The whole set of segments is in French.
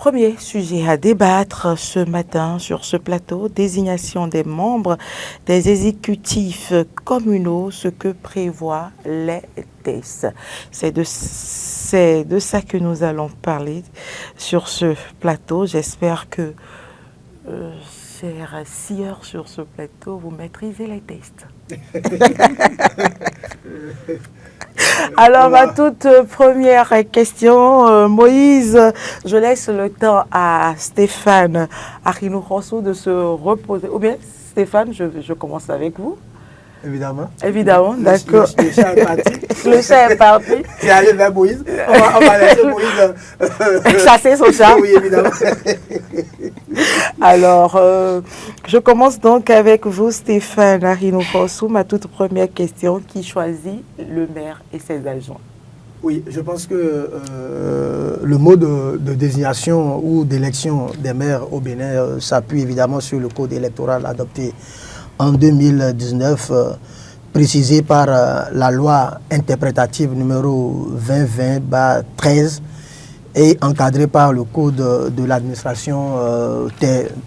Premier sujet à débattre ce matin sur ce plateau, désignation des membres des exécutifs communaux, ce que prévoient les tests. C'est de ça que nous allons parler sur ce plateau. J'espère que, chers scieurs sur ce plateau, vous maîtrisez les tests. Alors, ma toute première question, Moïse, je laisse le temps à Stéphane Arinou-Rossou de se reposer. Ou bien, Stéphane, je commence avec vous. Évidemment. Évidemment, d'accord. Le chat est parti. Le chat est parti. C'est allé vers Moïse. On va laisser Moïse chasser son chat. Oui, évidemment. Alors, je commence donc avec vous, Stéphane Arinou-Rossou. Ma toute première question, qui choisit le maire et ses adjoints? Oui, je pense que le mode de désignation ou d'élection des maires au Bénin s'appuie évidemment sur le code électoral adopté en 2019, précisé par la loi interprétative numéro 2020-13 et encadré par le code de l'administration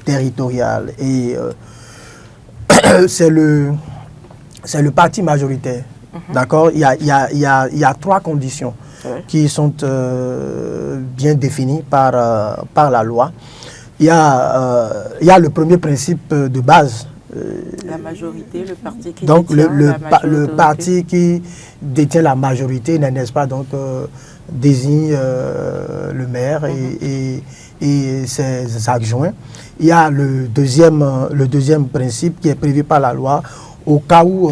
territoriale. Et c'est le parti majoritaire. D'accord, il y a trois conditions qui sont bien définies par la loi. Il y a le premier principe de base. La majorité, le parti qui donc détient le parti qui détient la majorité, n'est-ce pas, donc désigne le maire et ses adjoints. Il y a le deuxième principe qui est prévu par la loi. Au cas où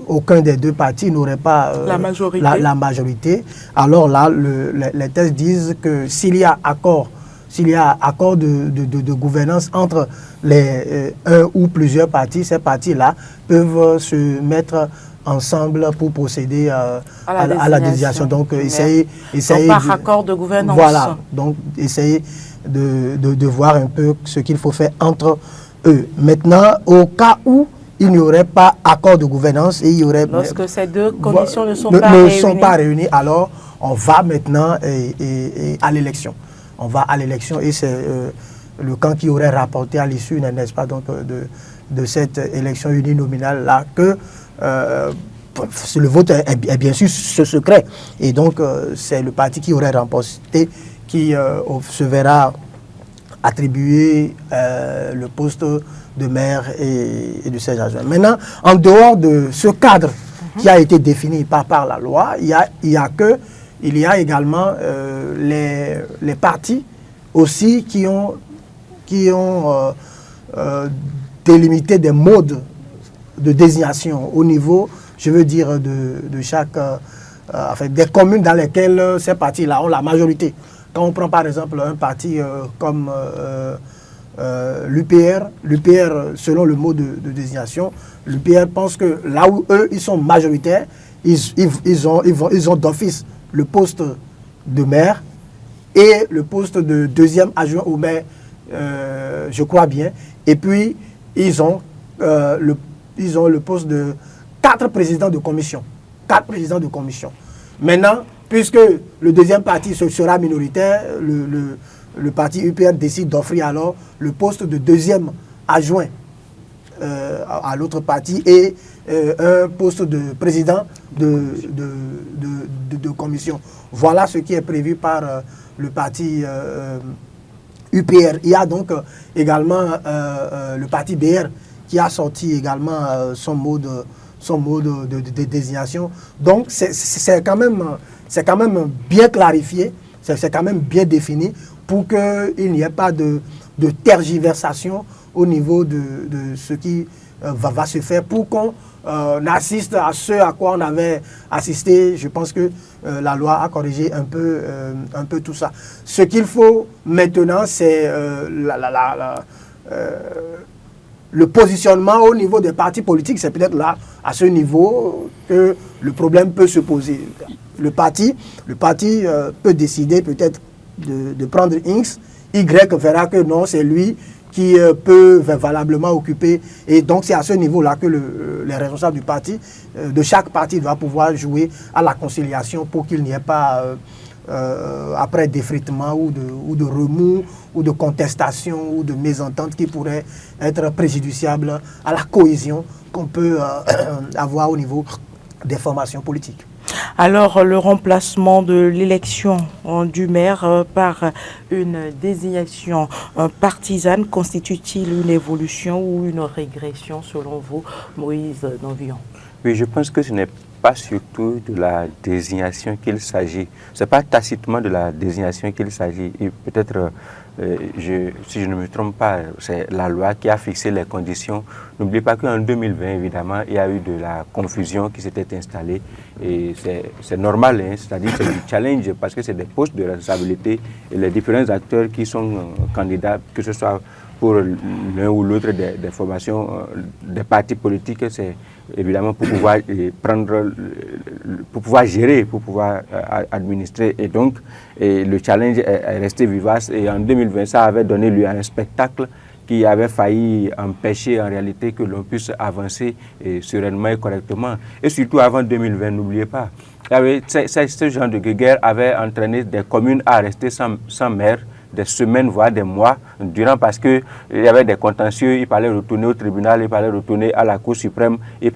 aucun des deux partis n'aurait pas la majorité, alors là, les textes disent que s'il y a accord de gouvernance entre un ou plusieurs partis, ces partis-là peuvent se mettre ensemble pour procéder à la désignation. Donc, par accord de gouvernance. Voilà, donc essayer de voir un peu ce qu'il faut faire entre eux. Maintenant, au cas où il n'y aurait pas accord de gouvernance et il y aurait... Lorsque ces deux conditions ne sont pas réunies, alors on va maintenant à l'élection. On va à l'élection et c'est le camp qui aurait rapporté à l'issue, n'est-ce pas, donc, de cette élection uninominale-là que le vote est bien sûr secret. Et donc, c'est le parti qui aurait remporté qui se verra attribuer le poste de maire et de ses adjoints. Maintenant, en dehors de ce cadre qui a été défini par la loi, il y a également les partis aussi qui ont délimité des modes de désignation au niveau, je veux dire, de chaque... des communes dans lesquelles ces partis-là ont la majorité. Quand on prend par exemple un parti comme l'UPR, selon le mode de désignation, l'UPR pense que là où eux, ils sont majoritaires, ils ont d'office le poste de maire et le poste de deuxième adjoint au maire, je crois bien. Et puis, ils ont le poste de 4 présidents de commission. 4 présidents de commission. Maintenant, puisque le deuxième parti sera minoritaire, le parti UPR décide d'offrir alors le poste de deuxième adjoint à l'autre parti et un poste de président de commission. Voilà ce qui est prévu par le parti UPR. Il y a donc également le parti BR qui a sorti également son mode de désignation. Donc c'est quand même bien clarifié, c'est quand même bien défini pour qu'il n'y ait pas de tergiversation au niveau de ce qui va se faire pour qu'on assiste à ce à quoi on avait assisté. Je pense que la loi a corrigé un peu tout ça. Ce qu'il faut maintenant, c'est le positionnement au niveau des partis politiques. C'est peut-être là, à ce niveau, que le problème peut se poser. Le parti peut décider peut-être de prendre X, Y verra que non, c'est lui qui peut valablement occuper. Et donc, c'est à ce niveau-là que les responsables du parti, de chaque parti, doivent pouvoir jouer à la conciliation pour qu'il n'y ait pas après d'effritement ou de remous ou de contestation ou de mésentente qui pourrait être préjudiciable à la cohésion qu'on peut avoir au niveau des formations politiques. Alors, le remplacement de l'élection du maire par une désignation partisane constitue-t-il une évolution ou une régression selon vous, Moïse Donvillon? Oui, je pense que ce n'est pas surtout de la désignation qu'il s'agit. Ce n'est pas tacitement de la désignation qu'il s'agit. Et peut-être, si je ne me trompe pas, c'est la loi qui a fixé les conditions. N'oubliez pas qu'en 2020, évidemment, il y a eu de la confusion qui s'était installée. Et c'est normal, hein, c'est-à-dire c'est du challenge parce que c'est des postes de responsabilité et les différents acteurs qui sont candidats, que ce soit pour l'un ou l'autre des formations, des partis politiques, c'est évidemment pour pouvoir pour pouvoir gérer, pour pouvoir administrer. Et donc, le challenge est resté vivace. Et en 2020, ça avait donné lieu à un spectacle qui avait failli empêcher en réalité que l'on puisse avancer sereinement et correctement. Et surtout avant 2020, n'oubliez pas, ce genre de guerre avait entraîné des communes à rester sans maire, des semaines, voire des mois durant, parce qu'il y avait des contentieux, il fallait retourner au tribunal, il fallait retourner à la Cour suprême, et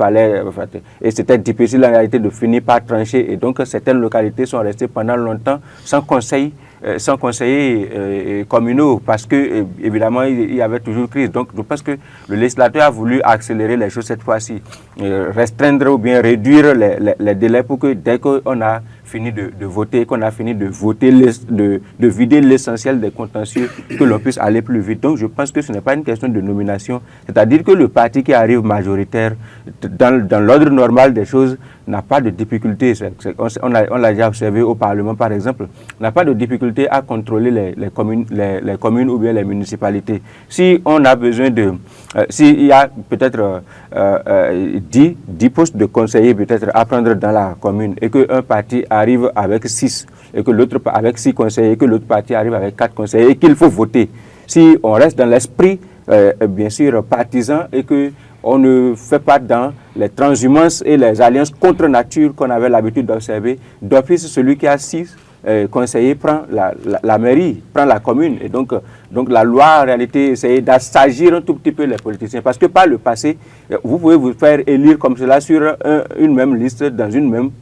c'était difficile en réalité de finir par trancher. Et donc certaines localités sont restées pendant longtemps sans conseillers communaux, parce que évidemment il y avait toujours crise. Donc je pense que le législateur a voulu accélérer les choses cette fois-ci, restreindre ou bien réduire les délais pour que dès qu'on a fini de voter, qu'on a fini de voter, de vider l'essentiel des contentieux, que l'on puisse aller plus vite. Donc je pense que ce n'est pas une question de nomination, c'est-à-dire que le parti qui arrive majoritaire dans l'ordre normal des choses n'a pas de difficulté. On l'a déjà observé au Parlement par exemple, n'a pas de difficulté à contrôler les communes ou bien les municipalités. Si on a besoin s'il y a peut-être 10 postes de conseillers peut-être à prendre dans la commune et qu'un parti arrive avec 6 et que l'autre avec 6 conseillers et que l'autre parti arrive avec 4 conseillers et qu'il faut voter. Si on reste dans l'esprit bien sûr partisan et que on ne fait pas dans les transhumances et les alliances contre nature qu'on avait l'habitude d'observer, d'office celui qui a 6 conseiller prend la mairie, prend la commune. Et donc la loi, en réalité, essaye d'assagir un tout petit peu les politiciens. Parce que par le passé, vous pouvez vous faire élire comme cela sur une même liste,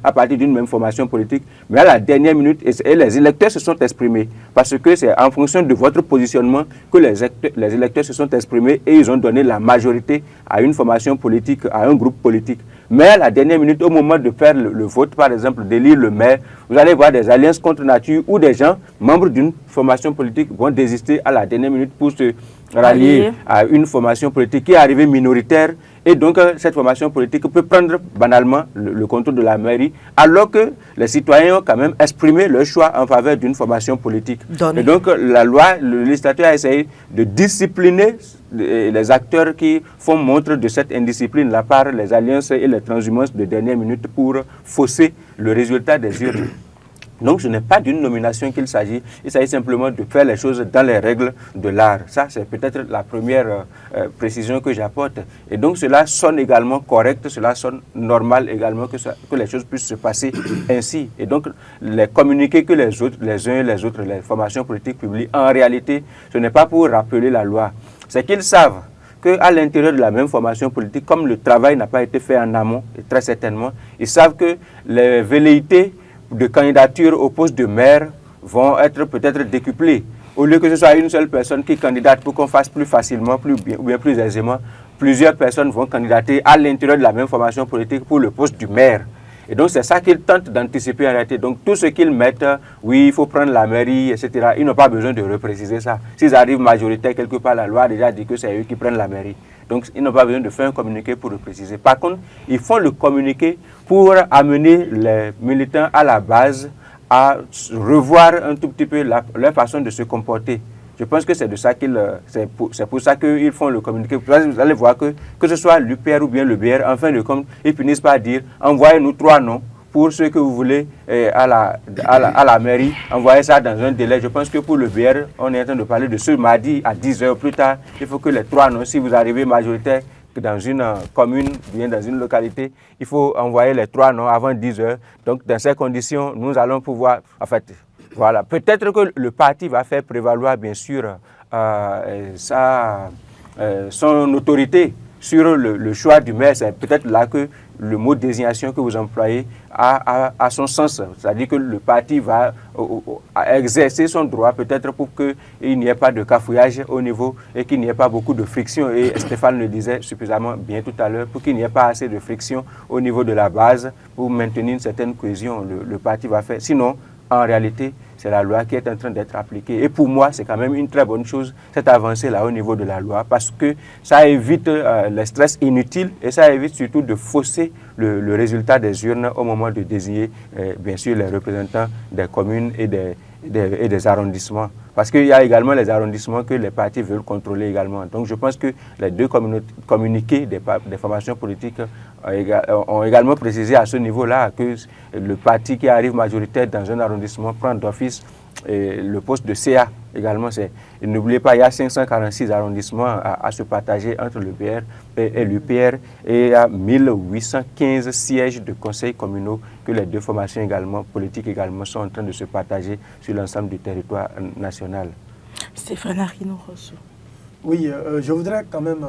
à partir d'une même formation politique. Mais à la dernière minute, et les électeurs se sont exprimés. Parce que c'est en fonction de votre positionnement que les électeurs se sont exprimés et ils ont donné la majorité à une formation politique, à un groupe politique. Mais à la dernière minute, au moment de faire le vote, par exemple, d'élire le maire, vous allez voir des alliances contre nature où des gens, membres d'une formation politique, vont désister à la dernière minute pour se rallier à une formation politique qui est arrivée minoritaire. Et donc, cette formation politique peut prendre banalement le contrôle de la mairie, alors que les citoyens ont quand même exprimé leur choix en faveur d'une formation politique. Et donc, la loi, le législateur a essayé de discipliner les acteurs qui font montre de cette indiscipline, la part les alliances et les transhumances de dernière minute pour fausser le résultat des urnes. Donc ce n'est pas d'une nomination qu'il s'agit, il s'agit simplement de faire les choses dans les règles de l'art. Ça, c'est peut-être la première précision que j'apporte. Et donc cela sonne également correct, cela sonne normal également que les choses puissent se passer ainsi. Et donc les communiqués que les uns et les autres, les formations politiques publient, en réalité, ce n'est pas pour rappeler la loi. C'est qu'ils savent qu'à l'intérieur de la même formation politique, comme le travail n'a pas été fait en amont, et très certainement, ils savent que les velléités de candidature au poste de maire vont être peut-être décuplées. Au lieu que ce soit une seule personne qui candidate pour qu'on fasse plus facilement, plus aisément, plusieurs personnes vont candidater à l'intérieur de la même formation politique pour le poste du maire. Et donc c'est ça qu'ils tentent d'anticiper en réalité. Donc tout ce qu'ils mettent, oui, il faut prendre la mairie, etc., ils n'ont pas besoin de repréciser ça. S'ils arrivent majoritaires quelque part, la loi a déjà dit que c'est eux qui prennent la mairie. Donc ils n'ont pas besoin de faire un communiqué pour le préciser. Par contre, ils font le communiqué pour amener les militants à la base à revoir un tout petit peu leur façon de se comporter. Je pense que c'est de ça c'est pour ça qu'ils font le communiqué. Vous allez voir que ce soit l'UPR ou bien le BR, en fin de compte, ils finissent par dire envoyez-nous 3 noms pour ceux que vous voulez à la mairie, envoyez ça dans un délai. Je pense que pour le BR, on est en train de parler de ce mardi à 10h plus tard. Il faut que les 3 noms, si vous arrivez majoritaire dans une commune, bien dans une localité, il faut envoyer les 3 noms avant 10h. Donc dans ces conditions, nous allons pouvoir, en fait, Voilà, peut-être que le parti va faire prévaloir, bien sûr, son autorité sur le choix du maire. C'est peut-être là que le mot désignation que vous employez a son sens. C'est-à-dire que le parti va exercer son droit peut-être pour qu'il n'y ait pas de cafouillage au niveau et qu'il n'y ait pas beaucoup de friction. Et Stéphane le disait suffisamment bien tout à l'heure, pour qu'il n'y ait pas assez de friction au niveau de la base pour maintenir une certaine cohésion, le parti va faire. Sinon, en réalité, c'est la loi qui est en train d'être appliquée. Et pour moi, c'est quand même une très bonne chose, cette avancée-là au niveau de la loi, parce que ça évite les stress inutiles et ça évite surtout de fausser le résultat des urnes au moment de désigner, bien sûr, les représentants des communes et des arrondissements. Parce qu'il y a également les arrondissements que les partis veulent contrôler également. Donc je pense que les deux communiqués des formations politiques ont également précisé à ce niveau-là que le parti qui arrive majoritaire dans un arrondissement prend d'office le poste de CA également. N'oubliez pas, il y a 546 arrondissements à se partager entre le PR et l'UPR et il y a 1815 sièges de conseils communaux que les deux formations également, politiques également, sont en train de se partager sur l'ensemble du territoire national. Stéphane Arino-Rosso. Oui, je voudrais quand même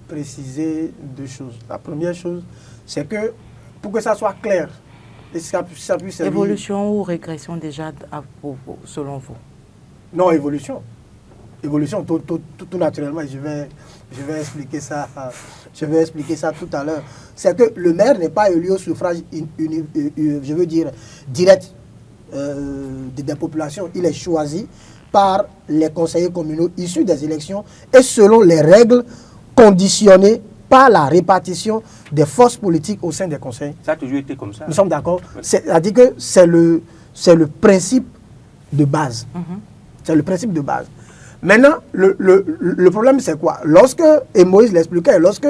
préciser deux choses. La première chose, c'est que pour que ça soit clair, et ça puisse servir... Évolution ou régression déjà, selon vous? Non, évolution. Évolution, tout naturellement. Je vais expliquer ça. Je vais expliquer ça tout à l'heure. C'est que le maire n'est pas élu au suffrage, je veux dire, direct des populations. Il est choisi par les conseillers communaux issus des élections et selon les règles conditionnées par la répartition des forces politiques au sein des conseils. Ça a toujours été comme ça. Nous sommes d'accord. C'est-à-dire que c'est le principe de base. C'est le principe de base. Maintenant, le problème, c'est quoi? Et Moïse l'expliquait, lorsque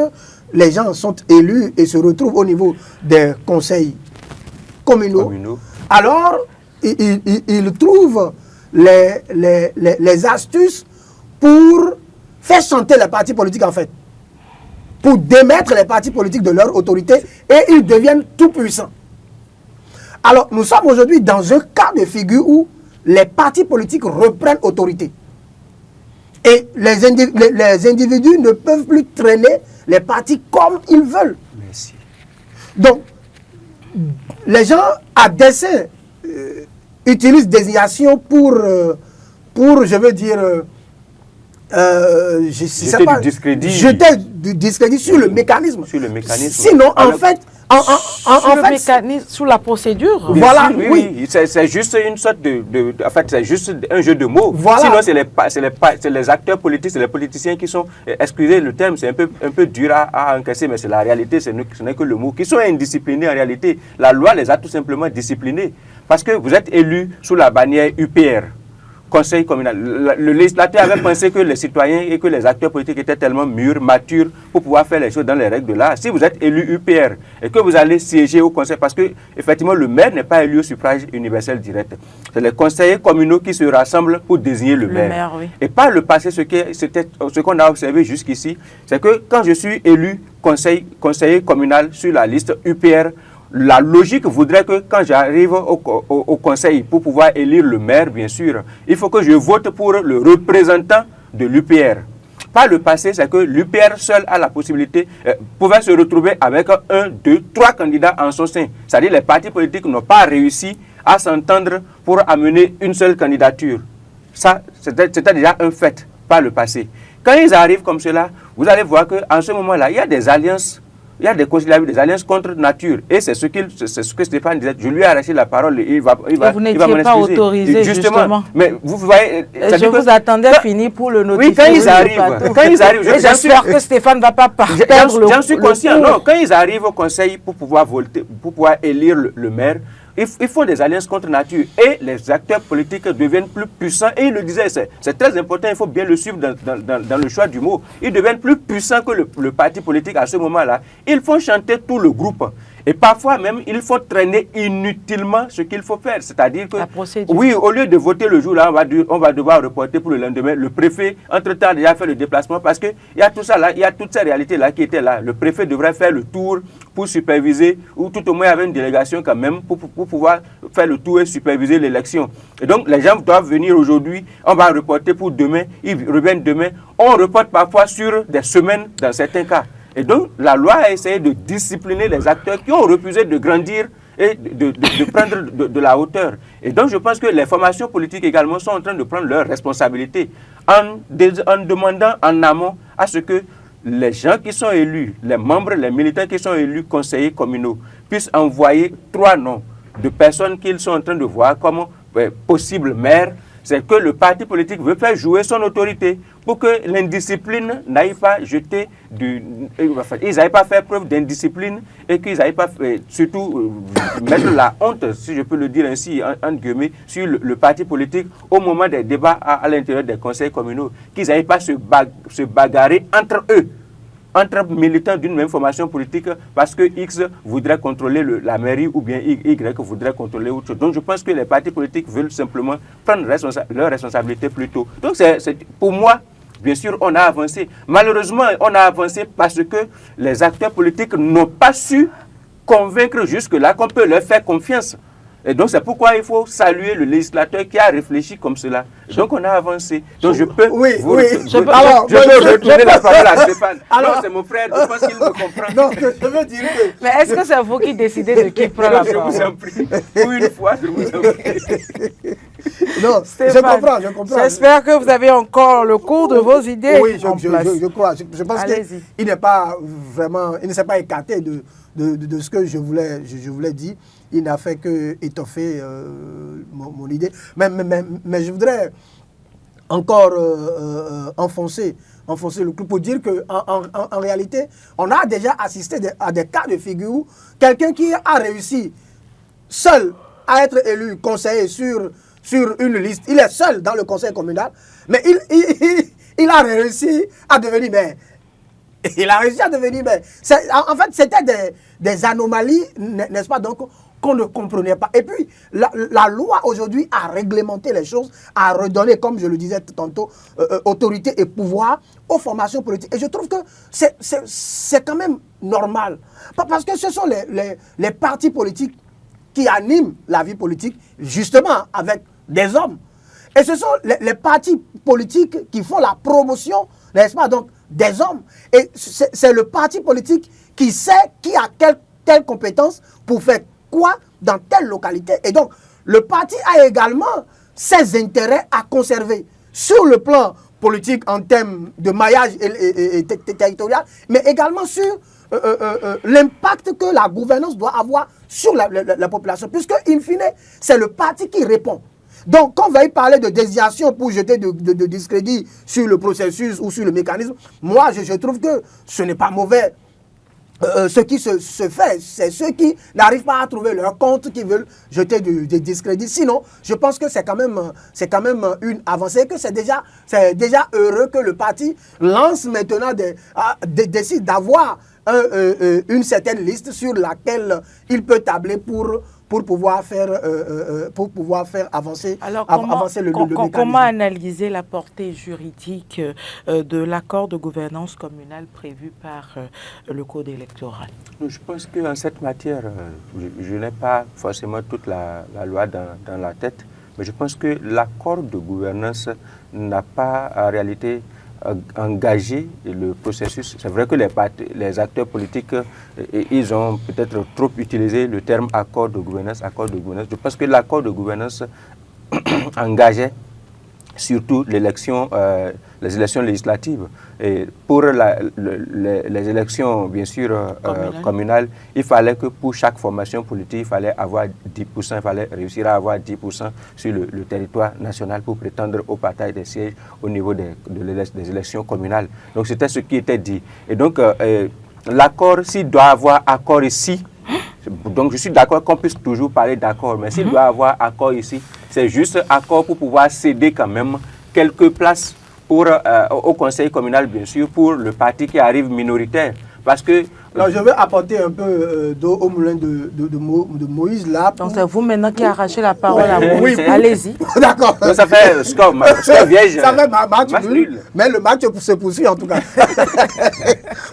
les gens sont élus et se retrouvent au niveau des conseils communaux. Alors, ils trouvent les astuces pour faire chanter les partis politiques, en fait. Pour démettre les partis politiques de leur autorité et ils deviennent tout puissants. Alors, nous sommes aujourd'hui dans un cas de figure où les partis politiques reprennent autorité. Et les individus ne peuvent plus traîner les partis comme ils veulent. Merci. Donc, les gens, à dessein, utilisent désignation pour, je veux dire, jeter du discrédit sur le mécanisme. Sur le mécanisme. Sinon, en fait, sous la procédure. Voilà, oui. C'est juste une sorte en fait, c'est juste un jeu de mots. Voilà. Sinon, c'est les acteurs politiques, c'est les politiciens qui sont, excusez le terme, c'est un peu dur à encaisser, mais c'est la réalité, ce n'est que le mot, qui sont indisciplinés en réalité. La loi les a tout simplement disciplinés. Parce que vous êtes élu sous la bannière UPR. Conseil communal. Le législateur avait pensé que les citoyens et que les acteurs politiques étaient tellement mûrs, matures pour pouvoir faire les choses dans les règles de l'art. Si vous êtes élu UPR et que vous allez siéger au conseil, parce que effectivement le maire n'est pas élu au suffrage universel direct. C'est les conseillers communaux qui se rassemblent pour désigner le maire. Oui. Et par le passé, ce qu'on a observé jusqu'ici, c'est que quand je suis élu conseiller communal sur la liste UPR, la logique voudrait que quand j'arrive au conseil pour pouvoir élire le maire, bien sûr, il faut que je vote pour le représentant de l'UPR. Par le passé, c'est que l'UPR seul a la possibilité, pouvait se retrouver avec 1, 2, 3 candidats en son sein. C'est-à-dire que les partis politiques n'ont pas réussi à s'entendre pour amener une seule candidature. Ça, c'était déjà un fait par le passé. Quand ils arrivent comme cela, vous allez voir qu'en ce moment-là, il y a des alliances. Il y a des alliances contre nature. Et c'est ce que Stéphane disait. Je lui ai arraché la parole. Et vous n'étiez pas autorisé, justement. Mais vous voyez... Je vous attendais fini pour le notifier. Oui, quand ils arrivent... J'espère que Stéphane ne va pas perdre le... J'en suis conscient. Non, quand ils arrivent au conseil pour pouvoir voter, pour pouvoir élire le maire, ils font des alliances contre nature et les acteurs politiques deviennent plus puissants. Et il le disait, c'est très important, il faut bien le suivre dans le choix du mot. Ils deviennent plus puissants que le parti politique à ce moment-là. Ils font chanter tout le groupe. Et parfois même, il faut traîner inutilement ce qu'il faut faire. C'est-à-dire que, oui, au lieu de voter le jour-là, on va devoir reporter pour le lendemain. Le préfet, entre-temps, a déjà fait le déplacement parce qu'il y a tout ça là, il y a toutes ces réalités-là qui étaient là. Le préfet devrait faire le tour pour superviser, ou tout au moins avec une délégation quand même, pour pouvoir faire le tour et superviser l'élection. Et donc, les gens doivent venir aujourd'hui, on va reporter pour demain, ils reviennent demain. On reporte parfois sur des semaines dans certains cas. Et donc, la loi a essayé de discipliner les acteurs qui ont refusé de grandir et de prendre de la hauteur. Et donc, je pense que les formations politiques également sont en train de prendre leurs responsabilités en demandant en amont à ce que les gens qui sont élus, les membres, les militants qui sont élus conseillers communaux puissent envoyer 3 noms de personnes qu'ils sont en train de voir comme possibles maires. C'est que le parti politique veut faire jouer son autorité pour que l'indiscipline n'aille pas jeter ils n'aillent pas faire preuve d'indiscipline et qu'ils n'aillent pas surtout mettre la honte, si je peux le dire ainsi, entre guillemets, sur le parti politique au moment des débats à l'intérieur des conseils communaux, qu'ils n'aillent pas se bagarrer entre eux, entre militants d'une même formation politique, parce que X voudrait contrôler la mairie ou bien Y voudrait contrôler autre chose. Donc je pense que les partis politiques veulent simplement prendre leur responsabilité plus tôt. Donc pour moi, bien sûr, on a avancé. Malheureusement, on a avancé parce que les acteurs politiques n'ont pas su convaincre jusque-là qu'on peut leur faire confiance. Et donc, c'est pourquoi il faut saluer le législateur qui a réfléchi comme cela. Donc, on a avancé. Donc, je peux retourner la parole à Stéphane. Alors, c'est mon frère, je pense qu'il me comprend. Non, je veux dire que... Mais est-ce que c'est vous qui décidez de qui prend la parole? Je vous en prie. Pour une fois, je vous en prie. Non, Stéphane, je comprends. J'espère que vous avez encore le cours de vos idées. Oui, je crois. Je pense qu'il n'est pas vraiment... Il ne s'est pas écarté de ce que je voulais dire. Il n'a fait qu'étoffer mon idée. Mais je voudrais encore enfoncer le clou pour dire qu'en réalité, on a déjà assisté à des cas de figure où quelqu'un qui a réussi seul à être élu conseiller sur une liste, il est seul dans le conseil communal, mais il a réussi à devenir maire. Il a réussi à devenir maire. En fait, c'était des anomalies, n'est-ce pas, donc, qu'on ne comprenait pas. Et puis, la loi aujourd'hui a réglementé les choses, a redonné, comme je le disais tantôt, autorité et pouvoir aux formations politiques. Et je trouve que c'est quand même normal. Parce que ce sont les partis politiques qui animent la vie politique, justement, avec des hommes. Et ce sont les partis politiques qui font la promotion, n'est-ce pas, donc, des hommes. Et c'est le parti politique qui sait qui a telle compétence pour faire quoi dans telle localité. Et donc, le parti a également ses intérêts à conserver sur le plan politique en termes de maillage territorial, mais également sur l'impact que la gouvernance doit avoir sur la population, puisque, in fine, c'est le parti qui répond. Donc, quand on va y parler de désignation pour jeter de discrédit sur le processus ou sur le mécanisme, moi, je trouve que ce n'est pas mauvais. Ce qui se fait, c'est ceux qui n'arrivent pas à trouver leur compte, qui veulent jeter des discrédits. Sinon, je pense que c'est quand même une avancée, que c'est déjà heureux que le parti lance maintenant, décide d'avoir une certaine liste sur laquelle il peut tabler pour pouvoir faire avancer, avancer le mécanisme. Comment analyser la portée juridique de l'accord de gouvernance communale prévu par le Code électoral? Je pense qu'en cette matière, je n'ai pas forcément toute la loi dans la tête, mais je pense que l'accord de gouvernance n'a pas en réalité engagé le processus. C'est vrai que les acteurs politiques, ils ont peut-être trop utilisé le terme accord de gouvernance. Je pense que l'accord de gouvernance engageait surtout les élections législatives. Et pour les élections, bien sûr, communales, il fallait que pour chaque formation politique, il fallait avoir 10%, il fallait réussir à avoir 10% sur le territoire national pour prétendre au partage des sièges au niveau des élections communales. Donc c'était ce qui était dit. Et donc, l'accord, s'il doit avoir accord ici, donc je suis d'accord qu'on puisse toujours parler d'accord, mais s'il doit avoir accord ici, c'est juste accord pour pouvoir céder quand même quelques places au conseil communal, bien sûr, pour le parti qui arrive minoritaire. Parce que Alors, je vais apporter un peu d'eau au moulin de Moïse là. Donc, c'est vous maintenant qui arrachez la parole à Moïse. Oui, allez-y. D'accord. Ça fait score vierge. Ça fait match nul, mais le match se poursuit en tout cas.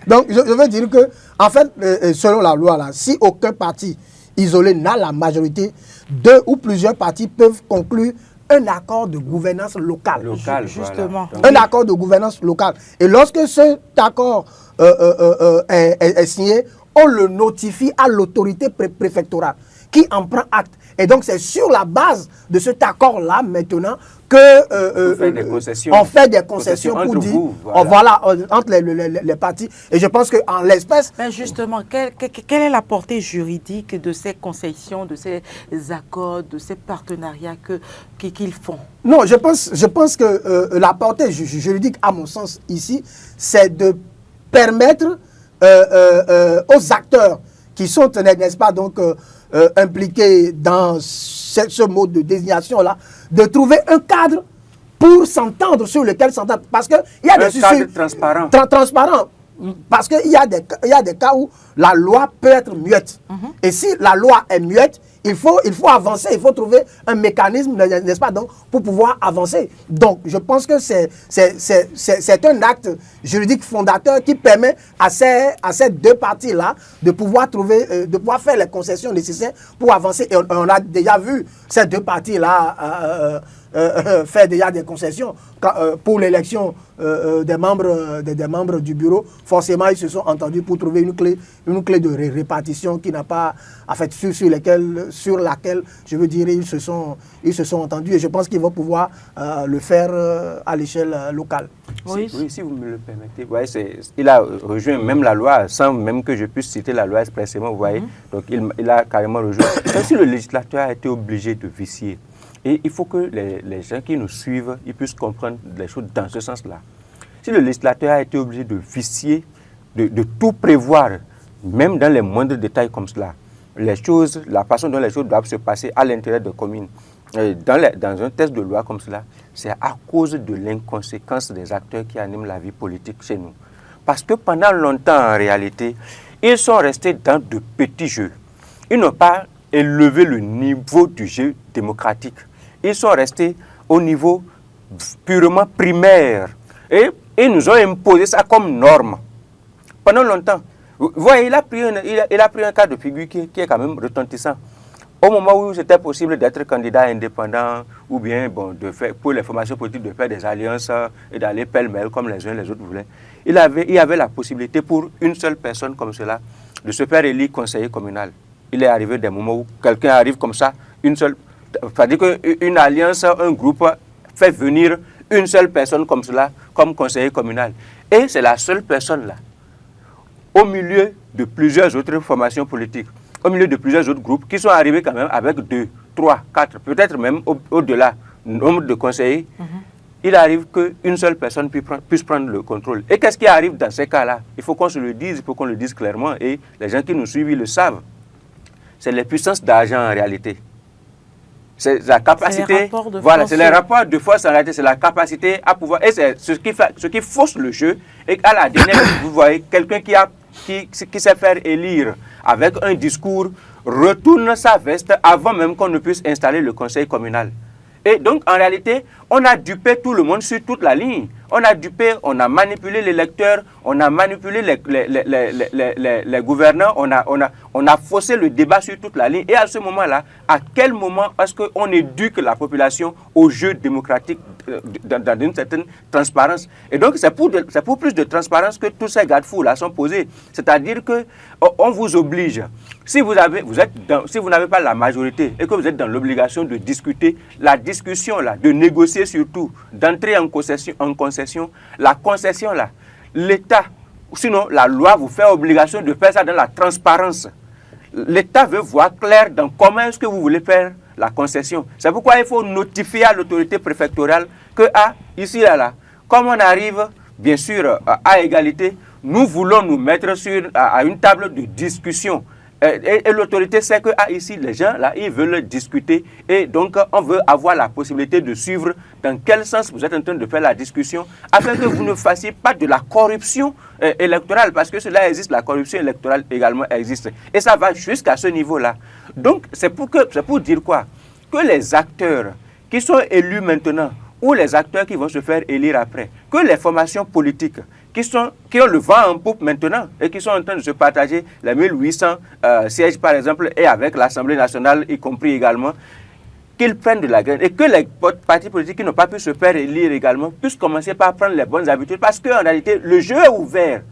Donc, je veux dire que, en fait, selon la loi, là, si aucun parti isolé n'a la majorité, 2 ou plusieurs partis peuvent conclure un accord de gouvernance locale. Justement. Voilà. Un accord de gouvernance locale. Et lorsque cet accord est signé, on le notifie à l'autorité préfectorale qui en prend acte. Et donc, c'est sur la base de cet accord-là, maintenant, que on fait des concessions pour dire, entre les partis. Et je pense qu'en l'espèce... Mais justement, quelle est la portée juridique de ces concessions, de ces accords, de ces partenariats qu'ils font? Non, je pense que la portée juridique, à mon sens, ici, c'est de permettre aux acteurs qui sont, n'est-ce pas, donc... impliqués dans ce mode de désignation-là, de trouver un cadre pour s'entendre sur lequel s'entendre. Parce qu'il y a des cadre transparent. Transparent. Parce qu'il y a des cas où la loi peut être muette. Et si la loi est muette, il faut avancer, il faut trouver un mécanisme, n'est-ce pas, donc, pour pouvoir avancer. Donc, je pense que c'est un acte juridique fondateur qui permet à ces 2 parties-là de pouvoir trouver, de pouvoir faire les concessions nécessaires pour avancer. Et on a déjà vu ces 2 parties-là faire déjà des concessions pour l'élection des membres du bureau. Forcément, ils se sont entendus pour trouver une clé de répartition qui n'a pas, en fait, sur laquelle, je veux dire, ils se sont entendus. Et je pense qu'ils vont pouvoir le faire à l'échelle locale. Oui, si vous me le permettez. Vous voyez, il a rejoint même la loi, sans même que je puisse citer la loi expressément, vous voyez. Donc, il a carrément rejoint. Donc, si le législateur a été obligé de vicier, et il faut que les gens qui nous suivent, ils puissent comprendre les choses dans ce sens-là. Si le législateur a été obligé de vicier, de tout prévoir, même dans les moindres détails comme cela, la façon dont les choses doivent se passer à l'intérieur de communes, dans un texte de loi comme cela, c'est à cause de l'inconséquence des acteurs qui animent la vie politique chez nous. Parce que pendant longtemps, en réalité, ils sont restés dans de petits jeux. Ils n'ont pas élevé le niveau du jeu démocratique. Ils sont restés au niveau purement primaire. Et ils nous ont imposé ça comme norme. Pendant longtemps. Vous voyez, il a pris un cas de figure qui est quand même retentissant. Au moment où c'était possible d'être candidat indépendant ou bien pour les formations politiques de faire des alliances et d'aller pêle-mêle comme les uns et les autres voulaient, il y avait la possibilité pour une seule personne comme cela de se faire élire conseiller communal. Il est arrivé des moments où quelqu'un arrive comme ça, c'est-à-dire qu'une alliance, un groupe fait venir une seule personne comme cela, comme conseiller communal. Et c'est la seule personne là, au milieu de plusieurs autres formations politiques, au milieu de plusieurs autres groupes qui sont arrivés quand même avec 2, 3, 4, peut-être même au-delà du nombre de conseillers. Il arrive qu'une seule personne puisse prendre le contrôle. Et qu'est-ce qui arrive dans ces cas-là? Il faut qu'on se le dise, il faut qu'on le dise clairement, et les gens qui nous suivent, ils le savent. C'est les puissances d'argent en réalité. C'est la capacité, c'est les rapports de force en réalité, c'est la capacité à pouvoir, et c'est ce qui fausse le jeu, et à la dernière, vous voyez, quelqu'un qui sait faire élire avec un discours, retourne sa veste avant même qu'on ne puisse installer le conseil communal. Et donc, en réalité, on a dupé tout le monde sur toute la ligne. On a dupé, on a manipulé les électeurs, on a manipulé les gouvernants, on a faussé le débat sur toute la ligne. Et à ce moment-là, à quel moment est-ce qu'on éduque la population au jeu démocratique dans une certaine transparence? Et donc, c'est pour plus de transparence que tous ces garde-fous-là sont posés. C'est-à-dire qu'on vous oblige. Si vous n'avez pas la majorité et que vous êtes dans l'obligation de discuter, la discussion là, de négocier surtout, d'entrer en concession, la concession là, l'État, sinon la loi vous fait obligation de faire ça dans la transparence. L'État veut voir clair dans comment est-ce que vous voulez faire la concession. C'est pourquoi il faut notifier à l'autorité préfectorale que ici là, comme on arrive bien sûr à égalité, nous voulons nous mettre à une table de discussion. Et l'autorité sait que ici, les gens, là, ils veulent discuter. Et donc, on veut avoir la possibilité de suivre dans quel sens vous êtes en train de faire la discussion, afin que vous ne fassiez pas de la corruption électorale, parce que cela existe, la corruption électorale également existe. Et ça va jusqu'à ce niveau-là. Donc, c'est pour dire quoi? Que les acteurs qui sont élus maintenant, ou les acteurs qui vont se faire élire après, que les formations politiques qui ont le vent en poupe maintenant et qui sont en train de se partager les 1800 sièges par exemple et avec l'Assemblée nationale y compris également, qu'ils prennent de la graine et que les partis politiques qui n'ont pas pu se faire élire également puissent commencer par prendre les bonnes habitudes parce qu'en réalité le jeu est ouvert.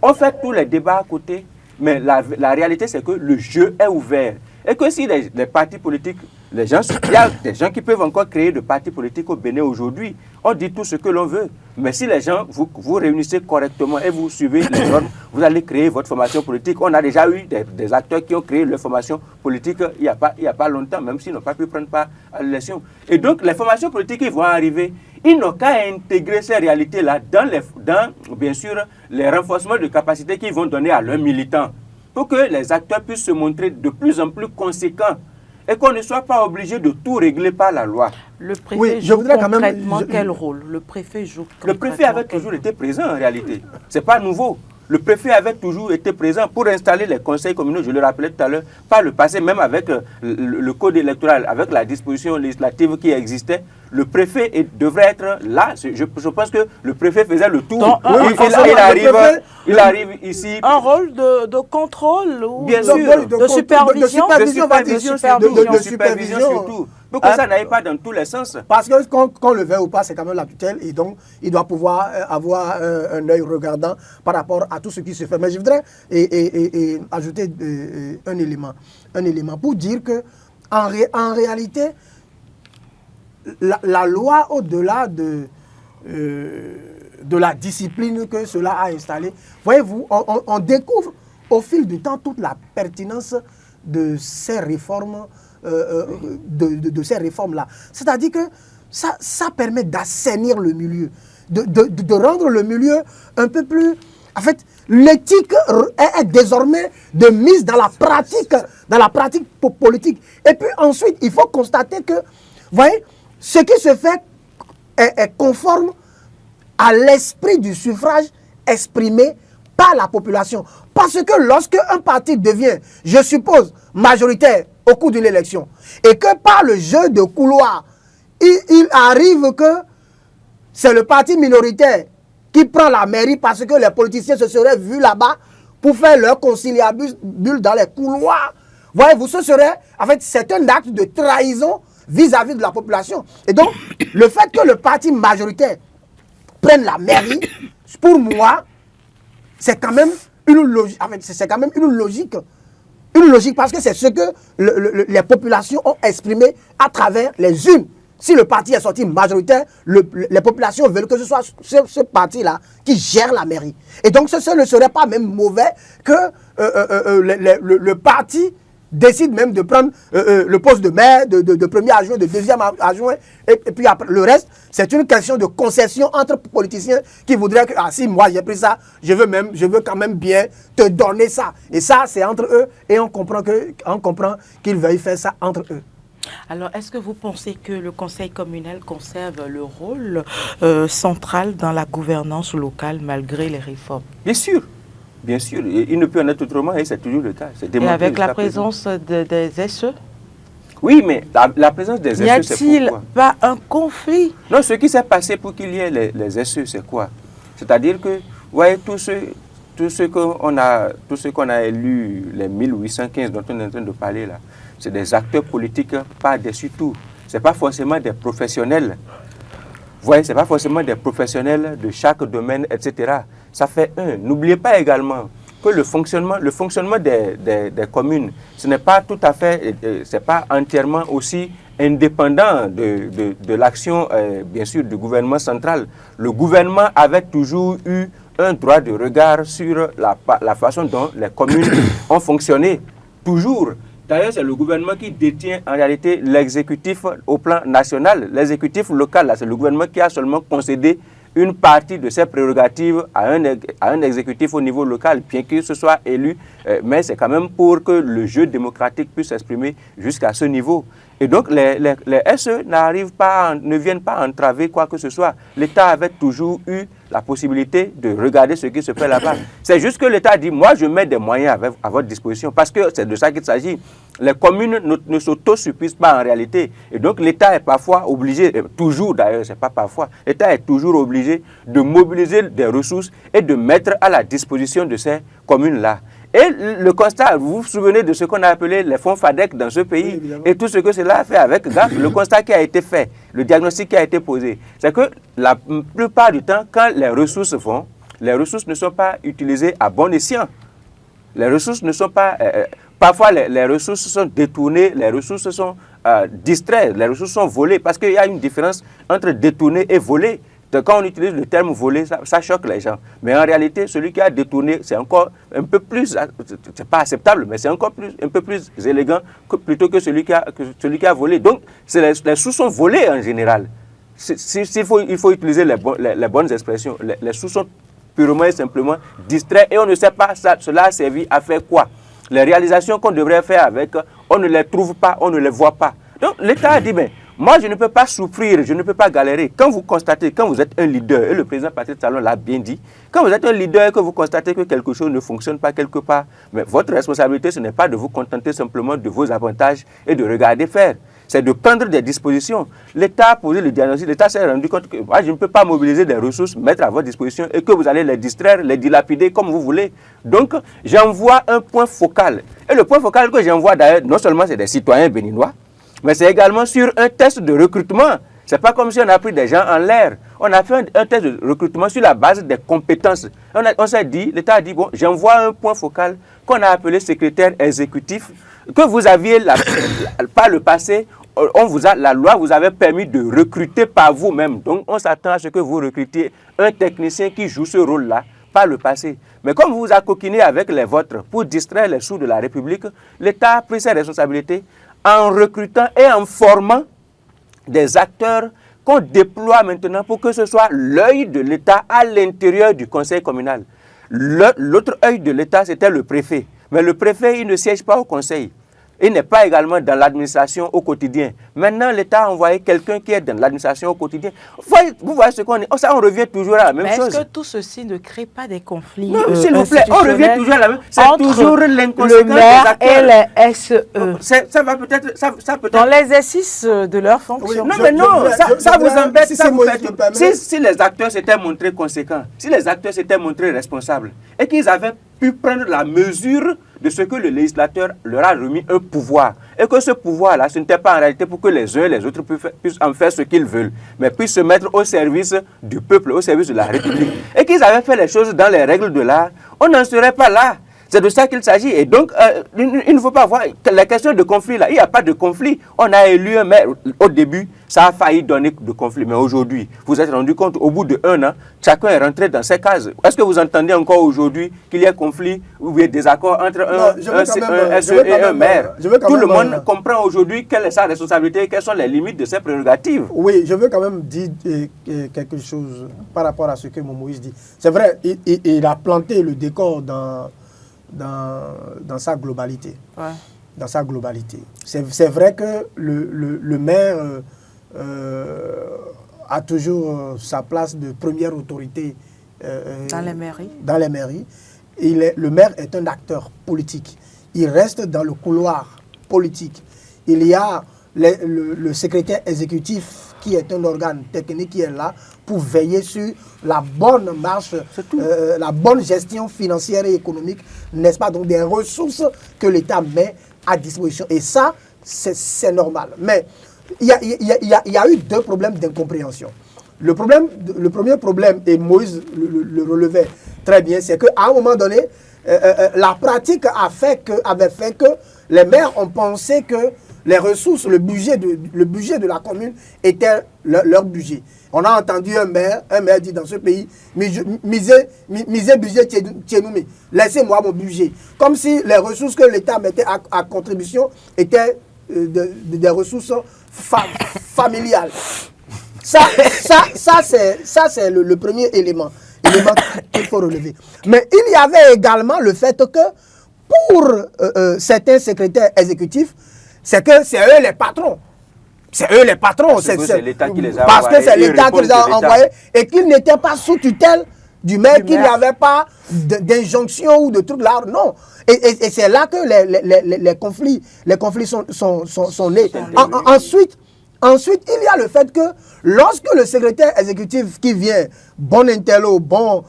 On fait tous les débats à côté, mais la réalité c'est que le jeu est ouvert et que si les partis politiques, il y a des gens qui peuvent encore créer de partis politiques au Bénin aujourd'hui. On dit tout ce que l'on veut. Mais si les gens, vous réunissez correctement et vous suivez les normes, vous allez créer votre formation politique. On a déjà eu des acteurs qui ont créé leur formation politique il n'y a pas longtemps, même s'ils n'ont pas pu prendre part à l'élection. Et donc, les formations politiques qui vont arriver, ils n'ont qu'à intégrer ces réalités-là dans, bien sûr, les renforcements de capacités qu'ils vont donner à leurs militants pour que les acteurs puissent se montrer de plus en plus conséquents et qu'on ne soit pas obligé de tout régler par la loi. Le préfet joue concrètement quel rôle? Le préfet joue Le préfet avait toujours été présent en réalité. Ce n'est pas nouveau. Le préfet avait toujours été présent pour installer les conseils communaux, je le rappelais tout à l'heure, par le passé, même avec le code électoral, avec la disposition législative qui existait. Le préfet devrait être là. Je pense que le préfet faisait le tour. Donc, il arrive ici. Un rôle de contrôle ou bien sûr, de supervision. De supervision surtout. Pour que ça n'aille pas dans tous les sens. Parce que qu'on le veuille ou pas, c'est quand même la tutelle et donc il doit pouvoir avoir un œil regardant par rapport à tout ce qui se fait. Mais je voudrais ajouter un élément pour dire que en réalité, la loi, au-delà de la discipline que cela a installée, voyez-vous, on découvre au fil du temps toute la pertinence de ces réformes, de ces réformes-là. C'est-à-dire que ça permet d'assainir le milieu, de rendre le milieu un peu plus... En fait, l'éthique est désormais de mise dans la pratique politique. Et puis ensuite, il faut constater que, vous voyez, ce qui se fait est conforme à l'esprit du suffrage exprimé par la population. Parce que lorsque un parti devient, je suppose, majoritaire au cours d'une élection, et que par le jeu de couloir, il arrive que c'est le parti minoritaire qui prend la mairie parce que les politiciens se seraient vus là-bas pour faire leur conciliabule dans les couloirs. Voyez-vous, ce serait, en fait, c'est un acte de trahison vis-à-vis de la population. Et donc, le fait que le parti majoritaire prenne la mairie, pour moi, c'est quand même une logique. En fait, c'est quand même une logique parce que c'est ce que les populations ont exprimé à travers les urnes. Si le parti est sorti majoritaire, les populations veulent que ce soit ce parti-là qui gère la mairie. Et donc, ce ne serait pas même mauvais que le parti décide même de prendre le poste de maire, de premier adjoint, de deuxième adjoint, et puis après, le reste, c'est une question de concession entre politiciens qui voudraient que, si moi j'ai pris ça, je veux quand même bien te donner ça. Et ça, c'est entre eux, et on comprend qu'ils veuillent faire ça entre eux. Alors, est-ce que vous pensez que le conseil communal conserve le rôle central dans la gouvernance locale malgré les réformes? Bien sûr. Bien sûr, il ne peut en être autrement et c'est toujours le cas. Et avec la présence des SE? Oui, mais la présence des SE, c'est pourquoi? N'y a-t-il pas un conflit? Non, ce qui s'est passé pour qu'il y ait les SE, c'est quoi? C'est-à-dire que, vous voyez, tous ceux qu'on a élus, les 1815 dont on est en train de parler là, c'est des acteurs politiques par-dessus tout. Ce n'est pas forcément des professionnels. Vous voyez, ce n'est pas forcément des professionnels de chaque domaine, etc. Ça fait un. N'oubliez pas également que le fonctionnement des communes, ce n'est pas tout à fait, c'est pas entièrement aussi indépendant de l'action, bien sûr, du gouvernement central. Le gouvernement avait toujours eu un droit de regard sur la façon dont les communes ont fonctionné. Toujours. D'ailleurs, c'est le gouvernement qui détient en réalité l'exécutif au plan national. L'exécutif local, c'est le gouvernement qui a seulement concédé une partie de ses prérogatives à un exécutif au niveau local, bien que ce soit élu, mais c'est quand même pour que le jeu démocratique puisse s'exprimer jusqu'à ce niveau. Et donc, les SE ne viennent pas entraver quoi que ce soit. L'État avait toujours eu la possibilité de regarder ce qui se fait là-bas. C'est juste que l'État dit, moi, je mets des moyens à votre disposition, parce que c'est de ça qu'il s'agit. Les communes ne s'autosuffisent pas en réalité. Et donc, l'État est parfois obligé, toujours d'ailleurs, c'est pas parfois, l'État est toujours obligé de mobiliser des ressources et de mettre à la disposition de ces communes-là. Et le constat, vous vous souvenez de ce qu'on a appelé les fonds FADEC dans ce pays, oui, et tout ce que cela a fait avec GAF, le constat qui a été fait, le diagnostic qui a été posé, c'est que la plupart du temps, quand les ressources vont, les ressources ne sont pas utilisées à bon escient. Les ressources ne sont pas... parfois, les ressources sont détournées, les ressources sont distraites, les ressources sont volées, parce qu'il y a une différence entre détourner et voler. Quand on utilise le terme voler, ça choque les gens. Mais en réalité, celui qui a détourné, c'est encore un peu plus, c'est pas acceptable, mais c'est encore un peu plus élégant plutôt que celui qui a volé. Donc, les sous sont volés en général. Il faut utiliser les bonnes expressions. Les sous sont purement et simplement distraits et on ne sait pas cela a servi à faire quoi. Les réalisations qu'on devrait faire avec, on ne les trouve pas, on ne les voit pas. Donc, l'État a dit, mais moi, je ne peux pas souffrir, je ne peux pas galérer. Quand vous constatez, quand vous êtes un leader, et le président Patrice Talon l'a bien dit, quand vous êtes un leader et que vous constatez que quelque chose ne fonctionne pas quelque part, mais votre responsabilité, ce n'est pas de vous contenter simplement de vos avantages et de regarder faire. C'est de prendre des dispositions. L'État a posé le diagnostic, l'État s'est rendu compte que moi, je ne peux pas mobiliser des ressources, mettre à votre disposition et que vous allez les distraire, les dilapider comme vous voulez. Donc, j'envoie un point focal. Et le point focal que j'envoie d'ailleurs, non seulement c'est des citoyens béninois, mais c'est également sur un test de recrutement. Ce n'est pas comme si on a pris des gens en l'air. On a fait un test de recrutement sur la base des compétences. On s'est dit, l'État a dit, bon, j'envoie un point focal qu'on a appelé secrétaire exécutif, que vous aviez, par le passé, la loi vous avait permis de recruter par vous-même. Donc, on s'attend à ce que vous recrutiez un technicien qui joue ce rôle-là par le passé. Mais comme vous vous accoquinez avec les vôtres pour distraire les sous de la République, l'État a pris ses responsabilités en recrutant et en formant des acteurs qu'on déploie maintenant pour que ce soit l'œil de l'État à l'intérieur du conseil communal. L'autre œil de l'État, c'était le préfet. Mais le préfet, il ne siège pas au conseil. Il n'est pas également dans l'administration au quotidien. Maintenant, l'État a envoyé quelqu'un qui est dans l'administration au quotidien. Vous voyez ce qu'on est. Ça, on revient toujours à la même chose. Est-ce que tout ceci ne crée pas des conflits s'il vous plaît, on revient toujours à la même chose. C'est toujours l'inconséquence des acteurs et les SE. Ça va peut-être... Dans l'exercice de leur fonction. Oui, non, mais non, ça vous embête. Si les acteurs s'étaient montrés conséquents, si les acteurs s'étaient montrés responsables et qu'ils avaient pu prendre la mesure de ce que le législateur leur a remis un pouvoir. Et que ce pouvoir-là, ce n'était pas en réalité pour que les uns et les autres puissent en faire ce qu'ils veulent, mais puissent se mettre au service du peuple, au service de la République. Et qu'ils avaient fait les choses dans les règles de l'art, on n'en serait pas là. C'est de ça qu'il s'agit. Et donc, il ne faut pas voir la question de conflit là. Il n'y a pas de conflit. On a élu un maire. Au début, ça a failli donner de conflit. Mais aujourd'hui, vous vous êtes rendu compte, au bout d'1 an, chacun est rentré dans ses cases. Est-ce que vous entendez encore aujourd'hui qu'il y a conflit ou il y a des accords entre un SE et un maire? Tout le monde comprend aujourd'hui quelle est sa responsabilité et quelles sont les limites de ses prérogatives. Oui, je veux quand même dire quelque chose par rapport à ce que Moïse dit. C'est vrai, il a planté le décor dans sa globalité. Ouais. Dans sa globalité. C'est vrai que le maire a toujours sa place de première autorité dans les mairies. Dans les mairies. Le maire est un acteur politique. Il reste dans le couloir politique. Il y a le secrétaire exécutif qui est un organe technique qui est là pour veiller sur la bonne marche, la bonne gestion financière et économique, n'est-ce pas? Donc des ressources que l'État met à disposition. Et ça, c'est normal. Mais il y a eu deux problèmes d'incompréhension. Le premier problème, et Moïse le relevait très bien, c'est qu'à un moment donné, la pratique avait fait que les maires ont pensé que les ressources, le budget de la commune était leur budget. On a entendu un maire dit dans ce pays, misez budget Tchénoumi, laissez-moi mon budget. Comme si les ressources que l'État mettait à contribution étaient des ressources familiales. Ça c'est le premier élément qu'il faut relever. Mais il y avait également le fait que pour certains secrétaires exécutifs, c'est que c'est eux les patrons. C'est eux les patrons. C'est l'État qui les a parce envoyés. Que c'est l'État qui les a envoyés et qu'ils n'étaient pas sous tutelle du maire, qu'il n'y avait pas d'injonction ou de trucs là. Non. Et c'est là que les conflits sont nés. Ensuite, il y a le fait que lorsque le secrétaire exécutif qui vient, bon intello, bon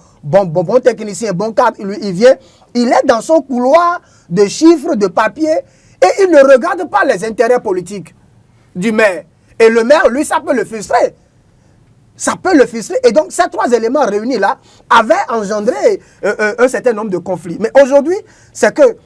technicien, bon cadre, il vient, il est dans son couloir de chiffres, de papier, et il ne regarde pas les intérêts politiques du maire. Et le maire, lui, ça peut le frustrer. Ça peut le frustrer. Et donc, ces trois éléments réunis-là avaient engendré un certain nombre de conflits. Mais aujourd'hui, c'est que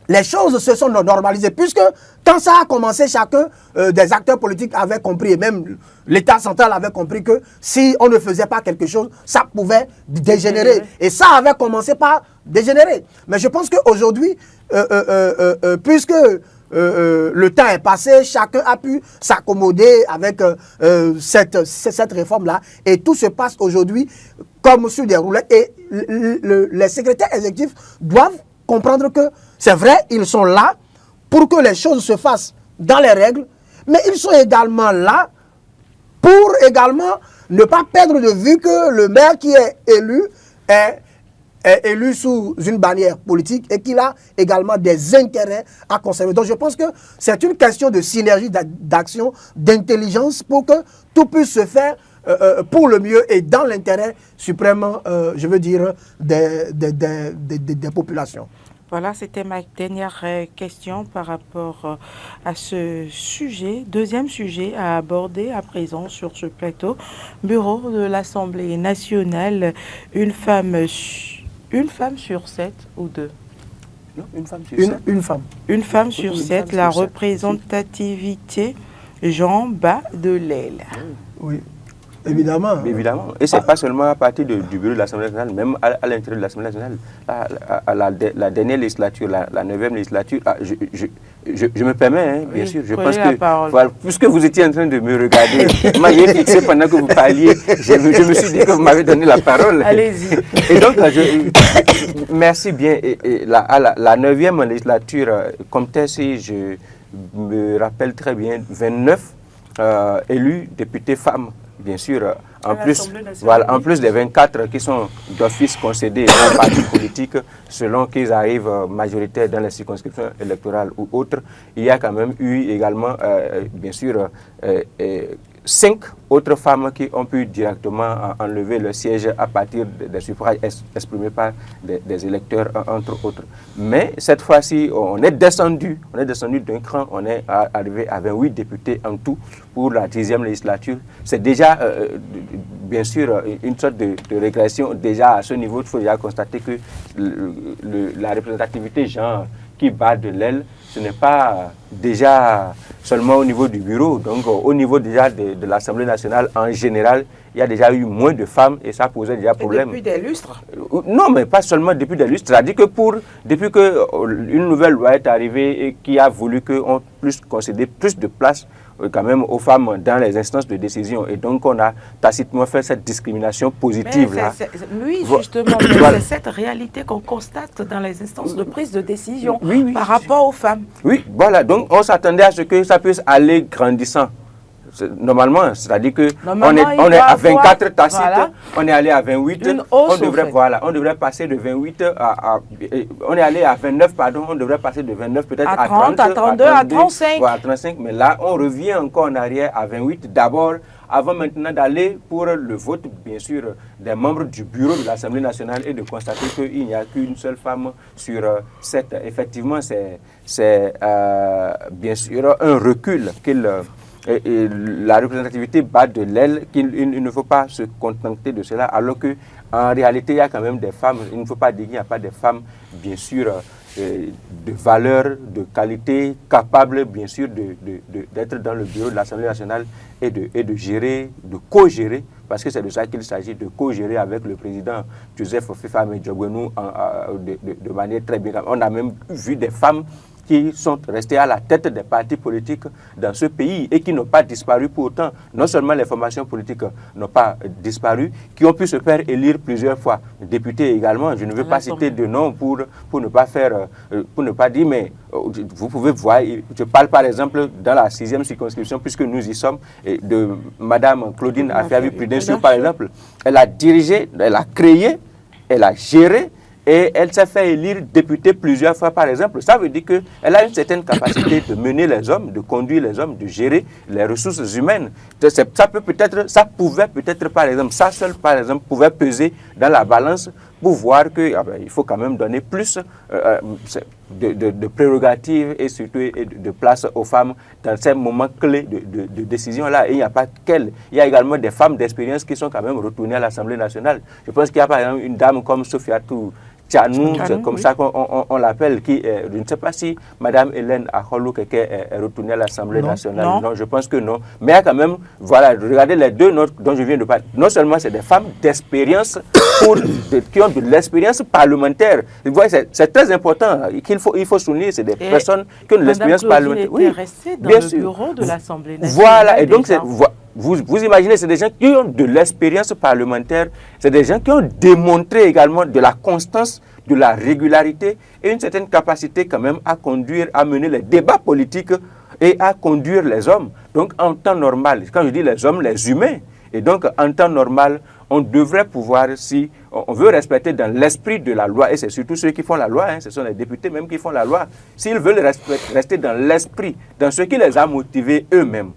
les choses se sont normalisées, puisque quand ça a commencé, chacun des acteurs politiques avait compris, et même l'État central avait compris que si on ne faisait pas quelque chose, ça pouvait dégénérer. Et ça avait commencé par dégénérer. Mais je pense qu'aujourd'hui, puisque le temps est passé, chacun a pu s'accommoder avec cette réforme-là, et tout se passe aujourd'hui comme sur des roulettes. Et les secrétaires exécutifs doivent comprendre que c'est vrai, ils sont là pour que les choses se fassent dans les règles, mais ils sont également là pour également ne pas perdre de vue que le maire qui est élu sous une bannière politique et qu'il a également des intérêts à conserver. Donc je pense que c'est une question de synergie, d'action, d'intelligence pour que tout puisse se faire pour le mieux et dans l'intérêt suprême, je veux dire, des populations. Voilà, c'était ma dernière question par rapport à ce sujet. Deuxième sujet à aborder à présent sur ce plateau. Bureau de l'Assemblée nationale, une femme sur 7 ou 2? Non, une femme sur 7. Une femme. Une femme sur 7, la représentativité Jean Badelel. Oui. Évidemment. Évidemment. Et ce n'est pas seulement à partir du bureau de l'Assemblée nationale, même à l'intérieur de l'Assemblée nationale. La dernière législature, la 9e législature, je me permets, bien sûr, je pense que, voilà, puisque vous étiez en train de me regarder, vous m'aviez fixé pendant que vous parliez, je me suis dit que vous m'avez donné la parole. Allez-y. Et donc, merci bien. À la 9e législature, comme tel, si je me rappelle très bien, 29 élus députés femmes. Bien sûr, en plus des 24 qui sont d'office concédés aux partis politiques, selon qu'ils arrivent majoritaires dans les circonscriptions électorales ou autres, il y a quand même eu également, bien sûr, 5 autres femmes qui ont pu directement enlever le siège à partir des suffrages exprimés par des électeurs, entre autres. Mais cette fois-ci, on est descendu d'un cran, on est arrivé à 28 députés en tout pour la 10e législature. C'est déjà, bien sûr, une sorte de régression. Déjà à ce niveau, il faut déjà constater que la représentativité genre qui bat de l'aile, ce n'est pas déjà seulement au niveau du bureau, donc au niveau déjà de l'Assemblée nationale en général, il y a déjà eu moins de femmes et ça posait déjà problème. Depuis des lustres? Non, mais pas seulement depuis des lustres. C'est-à-dire que depuis qu'une nouvelle loi est arrivée et qui a voulu qu'on puisse concéder plus de place quand même aux femmes dans les instances de décision. Et donc, on a tacitement fait cette discrimination positive-là. Oui, justement, c'est cette réalité qu'on constate dans les instances de prise de décision par rapport aux femmes. Oui, voilà. Donc, on s'attendait à ce que ça puisse aller grandissant. Normalement, c'est-à-dire que on est à 24 tacites, on est allé à 28, on devrait passer de 28 on est allé à 29, pardon, on devrait passer de 29 peut-être à 30, à 32, à 35. Voilà, 35, mais là, on revient encore en arrière à 28 d'abord, avant maintenant d'aller pour le vote, bien sûr, des membres du bureau de l'Assemblée nationale et de constater qu'il n'y a qu'une seule femme sur 7. Effectivement, c'est bien sûr un recul et la représentativité bat de l'aile, qu'il ne faut pas se contenter de cela, alors qu'en réalité, il y a quand même des femmes, il ne faut pas dire qu'il n'y a pas de femmes, bien sûr, de valeur, de qualité, capables, bien sûr, d'être dans le bureau de l'Assemblée nationale et de gérer, de co-gérer, parce que c'est de ça qu'il s'agit, de co-gérer avec le président Joseph Fifame Diogbenou de manière très bien. On a même vu des femmes qui sont restés à la tête des partis politiques dans ce pays et qui n'ont pas disparu pour autant. Non seulement les formations politiques n'ont pas disparu, qui ont pu se faire élire plusieurs fois. Députés également, je ne veux pas citer de nom pour ne pas faire, pour ne pas dire, mais vous pouvez voir, je parle par exemple dans la 6e circonscription, puisque nous y sommes, de Madame Claudine Afiavi-Prudencio par exemple. Elle a dirigé, elle a créé, elle a géré, et elle s'est fait élire députée plusieurs fois, par exemple. Ça veut dire qu'elle a une certaine capacité de mener les hommes, de conduire les hommes, de gérer les ressources humaines. Ça pouvait peut-être, par exemple, ça seul, par exemple, pouvait peser dans la balance pour voir qu'il faut quand même donner plus de prérogatives et surtout de place aux femmes dans ces moments clés de décision-là. Et il n'y a pas qu'elle. Il y a également des femmes d'expérience qui sont quand même retournées à l'Assemblée nationale. Je pense qu'il y a par exemple une dame comme Sofiatou Tchanou, c'est comme ça qu'on l'appelle, qui, je ne sais pas si Mme Hélène Akholou Keke est retournée à l'Assemblée nationale. Non, je pense que non. Mais il y a quand même, voilà, regardez les deux notes dont je viens de parler. Non seulement c'est des femmes d'expérience, qui ont de l'expérience parlementaire. Vous voyez, c'est très important. Il faut souligner, c'est des personnes qui ont de l'expérience parlementaire. Oui, restée dans le bureau de l'Assemblée nationale. Voilà, et donc vous imaginez, c'est des gens qui ont de l'expérience parlementaire, c'est des gens qui ont démontré également de la constance, de la régularité et une certaine capacité quand même à conduire, à mener les débats politiques et à conduire les hommes. Donc en temps normal, quand je dis les hommes, les humains, et donc en temps normal, on devrait pouvoir, si on veut respecter dans l'esprit de la loi, et c'est surtout ceux qui font la loi, ce sont les députés même qui font la loi, s'ils veulent rester dans l'esprit, dans ce qui les a motivés eux-mêmes,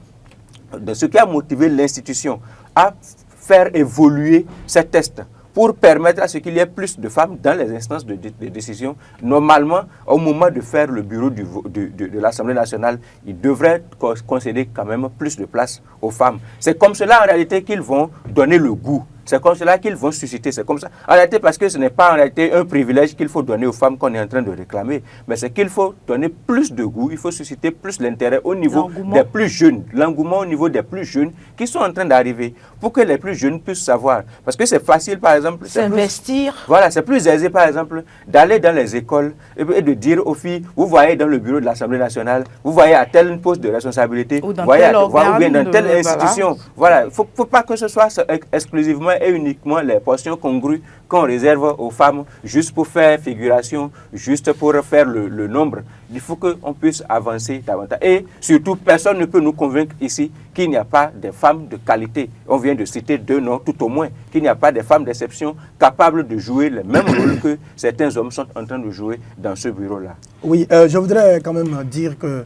de ce qui a motivé l'institution à faire évoluer ces tests pour permettre à ce qu'il y ait plus de femmes dans les instances de décision. Normalement, au moment de faire le bureau de l'Assemblée nationale, il devrait concéder quand même plus de place aux femmes. C'est comme cela en réalité qu'ils vont donner le goût. C'est comme cela qu'ils vont susciter. C'est comme ça. En réalité, parce que ce n'est pas en réalité un privilège qu'il faut donner aux femmes qu'on est en train de réclamer, mais c'est qu'il faut donner plus de goût, il faut susciter plus l'intérêt au niveau des plus jeunes, l'engouement au niveau des plus jeunes qui sont en train d'arriver, pour que les plus jeunes puissent savoir. Parce que c'est facile, par exemple, s'investir. Voilà, c'est plus aisé, par exemple, d'aller dans les écoles et de dire aux filles, vous voyez dans le bureau de l'Assemblée nationale, vous voyez à tel poste de responsabilité, ou dans ou bien dans telle institution. Voilà, il ne faut pas que ce soit exclusivement et uniquement les portions congrues qu'on réserve aux femmes juste pour faire figuration, juste pour faire le nombre. Il faut qu'on puisse avancer davantage. Et surtout, personne ne peut nous convaincre ici qu'il n'y a pas de femmes de qualité. On vient de citer deux noms, tout au moins, qu'il n'y a pas de femmes d'exception capables de jouer le même rôle que certains hommes sont en train de jouer dans ce bureau-là. Oui, je voudrais quand même dire que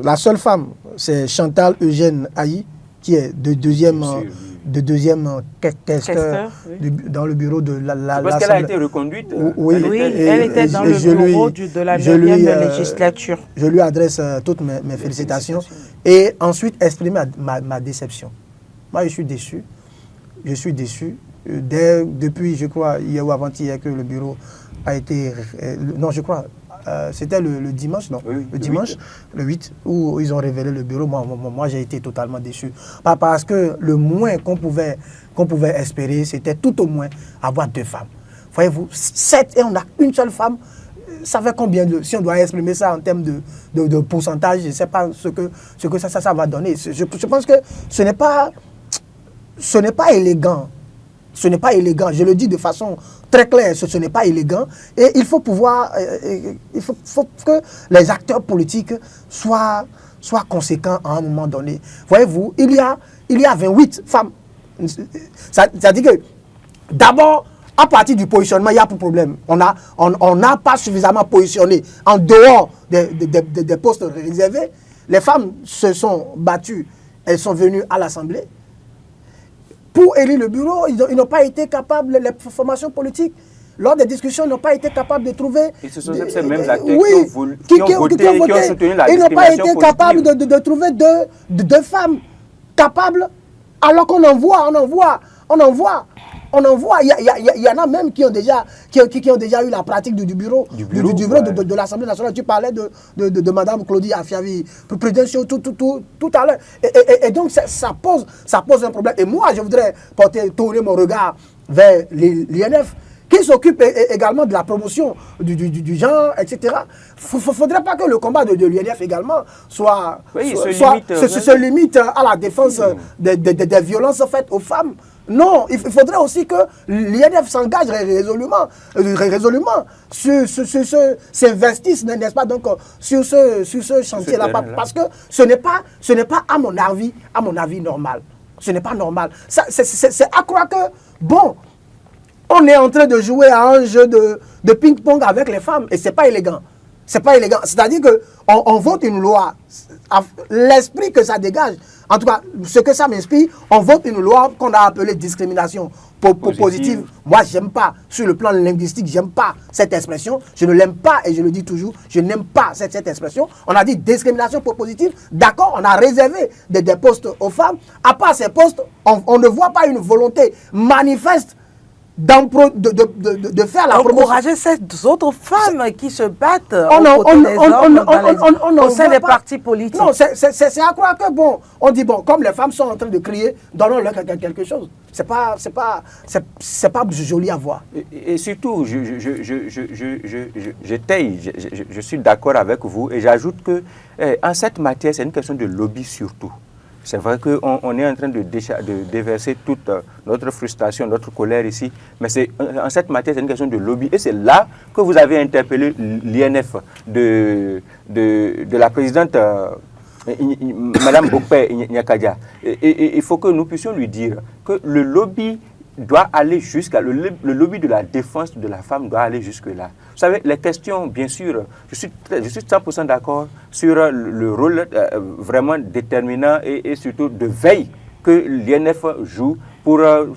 la seule femme, c'est Chantal Eugène Aïe, qui est de deuxième questeur dans le bureau de l'Assemblée. Parce qu'elle a été reconduite. Oui, elle était dans le bureau de la 9e législature. Je lui adresse toutes mes félicitations et ensuite exprimer ma déception. Moi, je suis déçu. Je suis déçu. Depuis, je crois, hier ou avant-hier, que le bureau a été... non, je crois... c'était le dimanche, non? Oui, le dimanche, le 8, où ils ont révélé le bureau. Moi j'ai été totalement déçu. Parce que le moins qu'on pouvait espérer, c'était tout au moins avoir deux femmes. Voyez-vous, 7 et on a une seule femme. Ça fait combien si on doit exprimer ça en termes de pourcentage, je ne sais pas ce que ça va donner. Je pense que ce n'est pas élégant. Ce n'est pas élégant, je le dis de façon très claire, ce n'est pas élégant. Et il faut pouvoir, il faut que les acteurs politiques soient conséquents à un moment donné. Voyez-vous, il y a 28 femmes. Ça dit que d'abord, à partir du positionnement, il y a un problème. On n'a pas suffisamment positionné en dehors des postes réservés. Les femmes se sont battues, elles sont venues à l'Assemblée. Pour élire le bureau, ils n'ont pas été capables, les formations politiques, lors des discussions, n'ont pas été capables de trouver... Et ce sont ces mêmes acteurs qui ont voté, qui ont soutenu la discrimination. Ils n'ont pas été capables de trouver deux femmes capables, alors qu'on en voit. Il y en a même qui ont déjà eu la pratique du bureau de l'Assemblée nationale. Tu parlais de Mme Claudine Afiavi-Prudencio tout à l'heure. Et donc, ça pose un problème. Et moi, je voudrais tourner mon regard vers l'INF, qui s'occupe également de la promotion du genre, etc. Il ne faudrait pas que le combat de l'UNF également se limite à la défense des violences faites aux femmes. Non, il faudrait aussi que l'INF s'engage résolument s'investisse, n'est-ce pas, donc, sur ce chantier-là, parce que ce n'est pas, à mon avis, normal. Ce n'est pas normal. C'est à croire que, bon, on est en train de jouer à un jeu de ping-pong avec les femmes, et c'est pas élégant. C'est pas élégant. C'est-à-dire qu'on vote une loi, l'esprit que ça dégage, en tout cas, ce que ça m'inspire, on vote une loi qu'on a appelée discrimination positive. Moi, j'aime pas, sur le plan linguistique, j'aime pas cette expression. Je ne l'aime pas et je le dis toujours, je n'aime pas cette expression. On a dit discrimination positive. D'accord, on a réservé des postes aux femmes. À part ces postes, on ne voit pas une volonté manifeste de faire la promotion. Encourager ces autres femmes qui se battent au sein des partis politiques. Non, c'est à croire que, bon, on dit, bon, comme les femmes sont en train de crier, donnons-leur quelque chose. C'est pas joli à voir. Et surtout, je suis d'accord avec vous et j'ajoute que en cette matière, c'est une question de lobby surtout. C'est vrai qu'on est en train de déverser toute notre frustration, notre colère ici, mais en cette matière, c'est une question de lobby. Et c'est là que vous avez interpellé l'INF de la présidente Mme Bokpe Nyakadia. Et il faut que nous puissions lui dire que le lobby doit aller le lobby de la défense de la femme doit aller jusque-là. Vous savez, les questions, bien sûr, je suis 100% d'accord sur le rôle vraiment déterminant et surtout de veille que l'INF joue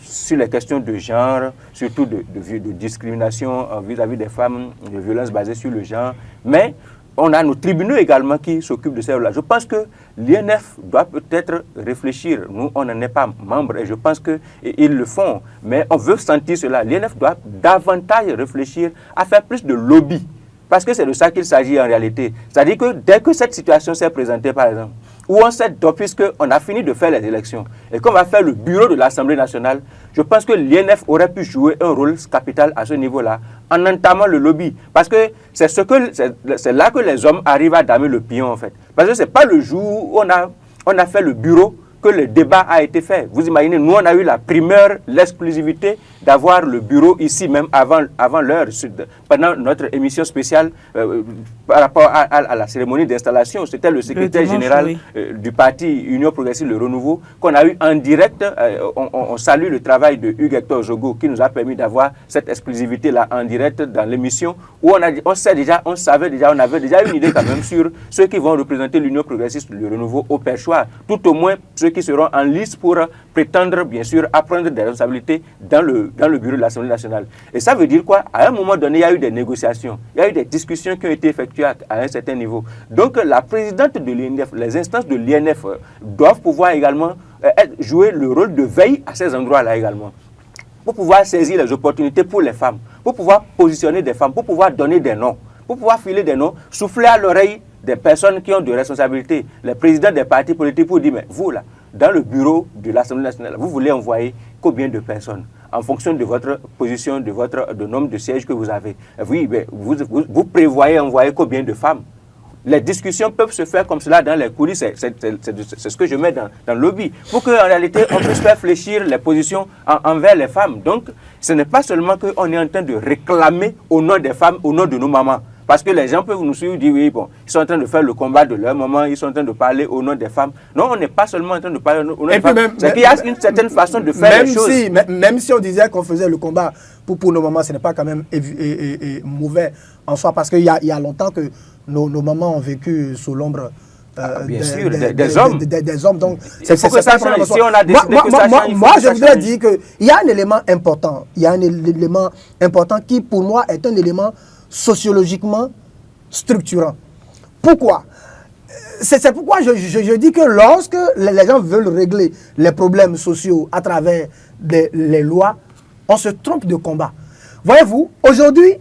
sur les questions de genre, surtout de discrimination vis-à-vis des femmes, de violences basées sur le genre. Mais on a nos tribunaux également qui s'occupent de ces rôles-là. Je pense que l'INF doit peut-être réfléchir. Nous, on n'en est pas membre et je pense qu'ils le font. Mais on veut sentir cela. L'INF doit davantage réfléchir à faire plus de lobby. Parce que c'est de ça qu'il s'agit en réalité. C'est-à-dire que dès que cette situation s'est présentée, par exemple, où on sait d'office qu'on a fini de faire les élections et qu'on va faire le bureau de l'Assemblée nationale, je pense que l'INF aurait pu jouer un rôle capital à ce niveau-là, en entamant le lobby. Parce que c'est là que les hommes arrivent à damer le pion, en fait. Parce que ce n'est pas le jour où on a fait le bureau que le débat a été fait. Vous imaginez, nous, on a eu la primeur, l'exclusivité d'avoir le bureau ici, même avant l'heure, pendant notre émission spéciale par rapport à la cérémonie d'installation. C'était le secrétaire général du parti Union Progressive Le Renouveau qu'on a eu en direct. On salue le travail de Hugues Hector Jogo qui nous a permis d'avoir cette exclusivité-là en direct dans l'émission où on avait déjà une idée quand même sur ceux qui vont représenter l'Union Progressive Le Renouveau au perchoir. Tout au moins ceux qui seront en lice pour prétendre, bien sûr, à prendre des responsabilités dans le bureau de l'Assemblée nationale. Et ça veut dire quoi? À un moment donné, il y a eu des négociations, il y a eu des discussions qui ont été effectuées à un certain niveau. Donc, la présidente de l'INF, les instances de l'INF doivent pouvoir également jouer le rôle de veille à ces endroits-là également, pour pouvoir saisir les opportunités pour les femmes, pour pouvoir positionner des femmes, pour pouvoir donner des noms, pour pouvoir filer des noms, souffler à l'oreille des personnes qui ont de responsabilités, les présidents des partis politiques, pour dire, mais vous là, dans le bureau de l'Assemblée nationale, vous voulez envoyer combien de personnes en fonction de votre position, de nombre de sièges que vous avez. Oui, mais vous prévoyez envoyer combien de femmes? Les discussions peuvent se faire comme cela dans les coulisses, c'est ce que je mets dans le lobby, pour qu'en réalité on puisse faire fléchir les positions envers les femmes. Donc ce n'est pas seulement qu'on est en train de réclamer au nom des femmes, au nom de nos mamans. Parce que les gens peuvent nous suivre et dire, oui, bon, ils sont en train de faire le combat de leur maman, ils sont en train de parler au nom des femmes. Non, on n'est pas seulement en train de parler au nom des femmes. C'est qu'il y a une certaine façon de faire les choses. Même si on disait qu'on faisait le combat pour nos mamans, ce n'est pas quand même mauvais en soi. Parce qu'il y a longtemps que nos mamans ont vécu sous l'ombre des hommes. Des hommes. Donc, c'est pour que ça change. Si on a décidé que ça change, moi, je voudrais dire qu'il y a un élément important. Il y a un élément important qui, pour moi, est un élément sociologiquement structurant. Pourquoi? C'est pourquoi je dis que lorsque les gens veulent régler les problèmes sociaux à travers les lois, on se trompe de combat. Voyez-vous, aujourd'hui,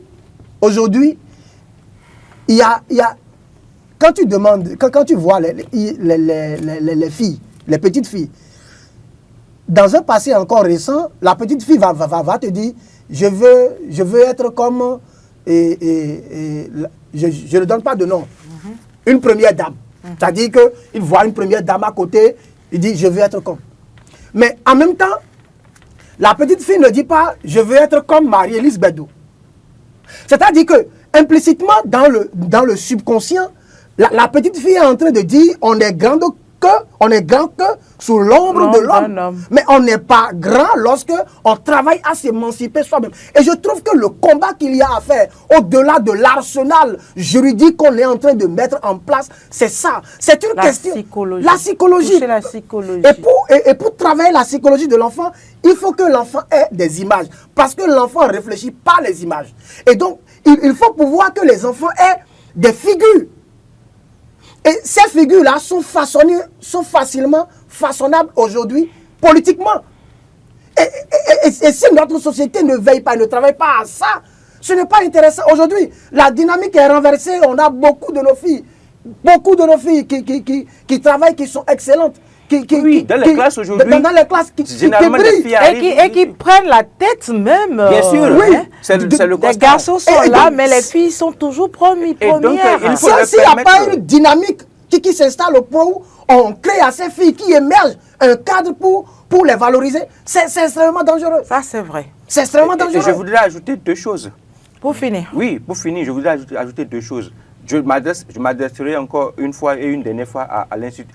il y a quand tu demandes, quand tu vois les filles, les petites filles, dans un passé encore récent, la petite fille va te dire, je veux être comme, je ne donne pas de nom, une première dame. C'est-à-dire qu'il voit une première dame à côté, il dit, je veux être comme. Mais en même temps, la petite fille ne dit pas, je veux être comme Marie-Élise Bédou. C'est-à-dire que, implicitement, dans le subconscient, la petite fille est en train de dire, on est grand que sous l'ombre de l'homme. Mais on n'est pas grand lorsque on travaille à s'émanciper soi-même. Et je trouve que le combat qu'il y a à faire, au-delà de l'arsenal juridique qu'on est en train de mettre en place, c'est ça. C'est une question. La psychologie. La psychologie. Et pour travailler la psychologie de l'enfant, il faut que l'enfant ait des images. Parce que l'enfant réfléchit par les images. Et donc, il faut pouvoir que les enfants aient des figures. Et ces figures-là sont facilement façonnables aujourd'hui politiquement. Et si notre société ne veille pas, ne travaille pas à ça, ce n'est pas intéressant. Aujourd'hui, la dynamique est renversée. On a beaucoup de nos filles qui travaillent, qui sont excellentes. Dans les classes aujourd'hui, dans les classes qui brillent. Et qui prennent la tête même. Bien sûr, oui. C'est le constat. Les garçons sont là, mais les filles sont toujours premières. S'il n'y a pas une dynamique qui s'installe au point où on crée à ces filles qui émergent un cadre pour les valoriser, c'est extrêmement dangereux. Ça, c'est vrai. C'est extrêmement dangereux. Et je voudrais ajouter deux choses. Pour finir. Oui, pour finir, je voudrais ajouter deux choses. Je m'adresserai encore une fois et une dernière fois à l'Institut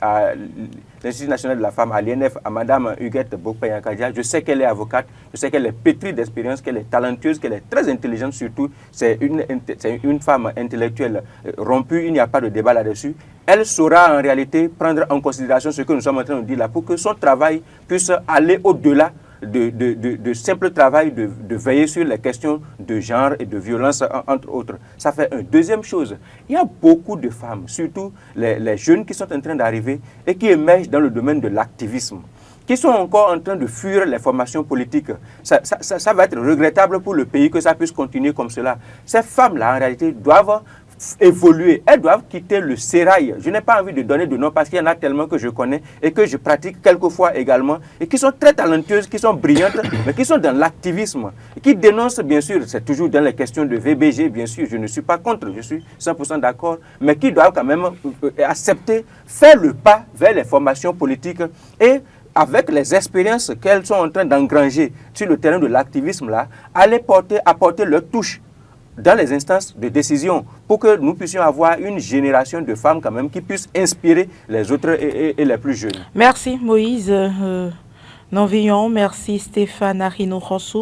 national de la femme, à l'INF, à Mme Huguette Bokpa-Yankadia. Je sais qu'elle est avocate, je sais qu'elle est pétrie d'expérience, qu'elle est talentueuse, qu'elle est très intelligente surtout. C'est une femme intellectuelle rompue, il n'y a pas de débat là-dessus. Elle saura en réalité prendre en considération ce que nous sommes en train de dire là pour que son travail puisse aller au-delà de simple travail de veiller sur les questions de genre et de violence, entre autres. Ça fait une deuxième chose. Il y a beaucoup de femmes, surtout les jeunes qui sont en train d'arriver et qui émergent dans le domaine de l'activisme, qui sont encore en train de fuir les formations politiques. Ça va être regrettable pour le pays que ça puisse continuer comme cela. Ces femmes-là, en réalité, doivent évoluer. Elles doivent quitter le sérail. Je n'ai pas envie de donner de nom parce qu'il y en a tellement que je connais et que je pratique quelquefois également et qui sont très talentueuses, qui sont brillantes, mais qui sont dans l'activisme, qui dénoncent, bien sûr, c'est toujours dans les questions de VBG, bien sûr, je ne suis pas contre, je suis 100% d'accord, mais qui doivent quand même accepter, faire le pas vers les formations politiques et avec les expériences qu'elles sont en train d'engranger sur le terrain de l'activisme là, aller apporter leur touche dans les instances de décision pour que nous puissions avoir une génération de femmes quand même qui puissent inspirer les autres et les plus jeunes. Merci Moïse Nanvillon, merci Stéphane Arino-Rosso.